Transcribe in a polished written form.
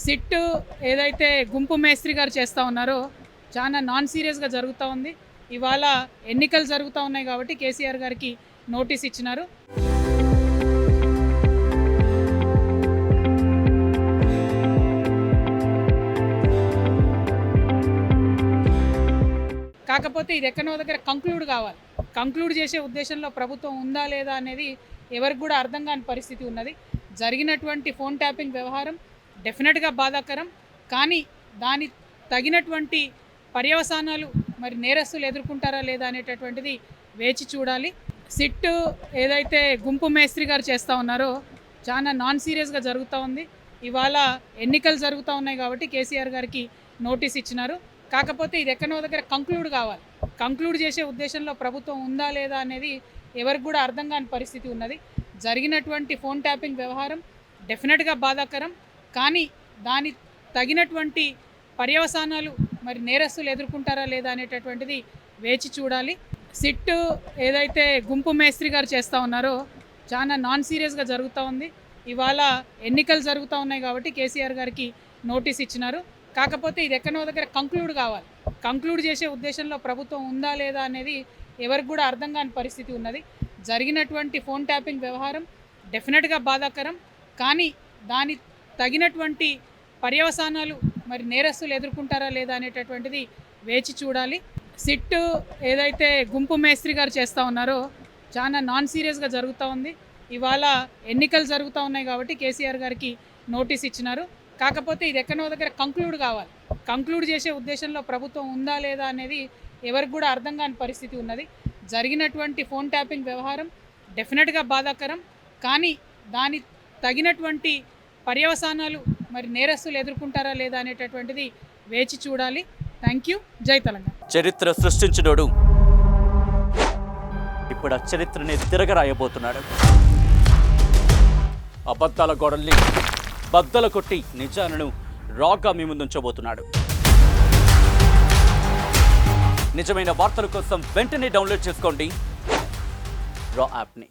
SIT ఏదైతే గుంపు మేస్త్రి గారు చేస్తూ ఉన్నారో చాలా నాన్ సీరియస్గా జరుగుతూ ఉంది. ఇవాళ ఎన్నికలు జరుగుతూ ఉన్నాయి కాబట్టి కేసీఆర్ గారికి నోటీస్ ఇచ్చినారు. కాకపోతే ఇది ఎక్కడో దగ్గర కంక్లూడ్ కావాలి. కంక్లూడ్ చేసే ఉద్దేశంలో ప్రభుత్వం ఉందా లేదా అనేది ఎవరికి కూడా అర్థం కాని పరిస్థితి ఉన్నది. జరిగినటువంటి ఫోన్ ట్యాపింగ్ వ్యవహారం డెఫినెట్గా బాధాకరం. కానీ దాని తగినటువంటి పర్యవసానాలు మరి నేరస్తులు ఎదుర్కొంటారా లేదా అనేటటువంటిది వేచి చూడాలి. సిట్ ఏదైతే గుంపు మేస్త్రి గారు చేస్తూ ఉన్నారో చాలా నాన్ సీరియస్గా జరుగుతూ ఉంది. ఇవాళ ఎన్నికలు జరుగుతూ ఉన్నాయి కాబట్టి కేసీఆర్ గారికి నోటీస్ ఇచ్చినారు. కాకపోతే ఇది ఎక్కడో దగ్గర కంక్లూడ్ కావాలి. కంక్లూడ్ చేసే ఉద్దేశంలో ప్రభుత్వం ఉందా లేదా అనేది ఎవరికి కూడా అర్థం కాని పరిస్థితి ఉన్నది. జరిగినటువంటి ఫోన్ ట్యాపింగ్ వ్యవహారం డెఫినెట్గా బాధాకరం. కానీ దాని తగినటువంటి పర్యవసానాలు మరి నేరస్తులు ఎదుర్కొంటారా లేదా అనేటటువంటిది వేచి చూడాలి. సిట్ ఏదైతే గుంపు మేస్త్రి గారు చేస్తూ ఉన్నారో చాలా నాన్ సీరియస్గా జరుగుతూ ఉంది. ఇవాళ ఎన్నికలు జరుగుతూ ఉన్నాయి కాబట్టి కేసీఆర్ గారికి నోటీస్ ఇచ్చినారు. కాకపోతే ఇది ఎక్కడో దగ్గర కంక్లూడ్ కావాలి. కంక్లూడ్ చేసే ఉద్దేశంలో ప్రభుత్వం ఉందా లేదా అనేది ఎవరికి కూడా అర్థం కాని పరిస్థితి ఉన్నది. జరిగినటువంటి ఫోన్ ట్యాపింగ్ వ్యవహారం డెఫినెట్గా బాధాకరం. కానీ దాని తగినటువంటి పర్యవసానాలు మరి నేరస్తులు ఎదుర్కొంటారా లేదా అనేటటువంటిది వేచి చూడాలి. సిట్ ఏదైతే గుంపు మేస్త్రి గారు చేస్తూ ఉన్నారో చాలా నాన్ సీరియస్గా జరుగుతూ ఉంది. ఇవాళ ఎన్నికలు జరుగుతూ ఉన్నాయి కాబట్టి కేసీఆర్ గారికి నోటీస్ ఇచ్చినారు. కాకపోతే ఇది ఎక్కడో దగ్గర కంక్లూడ్ కావాలి. కంక్లూడ్ చేసే ఉద్దేశంలో ప్రభుత్వం ఉందా లేదా అనేది ఎవరికి కూడా అర్థం కాని పరిస్థితి ఉన్నది. జరిగినటువంటి ఫోన్ ట్యాపింగ్ వ్యవహారం డెఫినెట్గా బాధాకరం. కానీ దాని తగినటువంటి పర్యవసానాలు మరి నేరస్తులు ఎదుర్కొంటారా లేదా అనేటటువంటిది వేచి చూడాలి. Thank you. జై తెలంగాణ. చరిత్ర సృష్టించినోడు ఇప్పుడు ఆ చరిత్రని తిరగరాయబోతున్నాడు. అబద్ధాల గోడల్ని బద్దలు కొట్టి నిజాలను రాగా మీ ముందుంచబోతున్నాడు. నిజమైన వార్తల కోసం వెంటనే డౌన్లోడ్ చేసుకోండి రా యాప్ని.